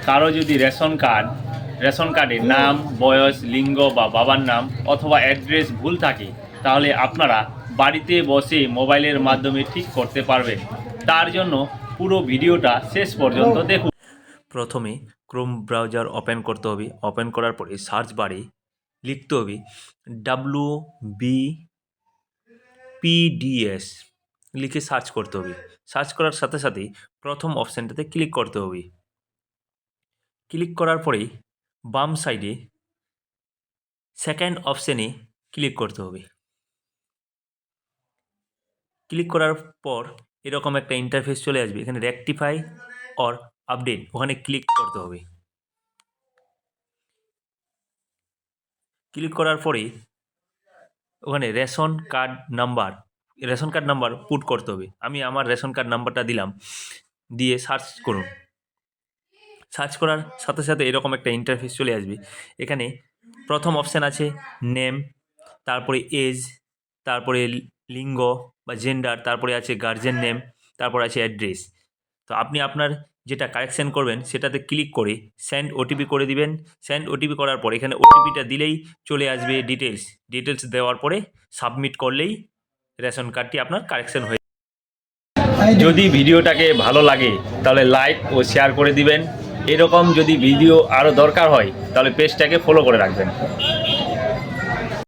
কারো যদি রেশন কার্ডে নাম, বয়স, লিঙ্গ বা বাবার নাম অথবা অ্যাড্রেস ভুল থাকে, তাহলে আপনারা বাড়িতে বসে মোবাইলের মাধ্যমে ঠিক করতে পারবেন। তার জন্য পুরো ভিডিওটা শেষ পর্যন্ত দেখুন। প্রথমে ক্রোম ব্রাউজার ওপেন করতে হবে। ওপেন করার পরে সার্চ বারে লিখতে হবে WBPDS লিখে সার্চ করতে হবে। সার্চ করার সাথে সাথেই প্রথম অপশানটাতে ক্লিক করতে হবে। ক্লিক করার পরে বাম সাইডে সেকেন্ড অপশানে ক্লিক করতে হবে। ক্লিক করার পর এরকম একটা ইন্টারফেস চলে আসবে। এখানে রেকটিফাই অর আপডেট ওখানে ক্লিক করতে হবে। ক্লিক করার পরে ওখানে রেশন কার্ড নাম্বার পুট করতে হবে। আমি আমার রেশন কার্ড নাম্বারটা দিলাম, দিয়ে সার্চ করুন। সার্চ করার সাথে সাথে এরকম একটা ইন্টারফেস চলে আসবে। এখানে প্রথম অপশান আছে নেম, তারপরে এজ, তারপরে লিঙ্গ বা জেন্ডার, তারপরে আছে গার্জেন নেম, তারপর আছে অ্যাড্রেস। তো আপনি আপনার যেটা কারেকশান করবেন সেটাতে ক্লিক করে সেন্ড ওটিপি করে দিবেন। সেন্ড ওটিপি করার পর এখানে ওটিপিটা দিলেই চলে আসবে ডিটেলস দেওয়ার পরে সাবমিট করলেই রেশন কার্ডটি আপনার কারেকশান হয়ে। যদি ভিডিওটাকে ভালো লাগে তাহলে লাইক ও শেয়ার করে দিবেন। এরকম যদি ভিডিও আরও দরকার হয় তাহলে পেজটাকে ফলো করে রাখবেন।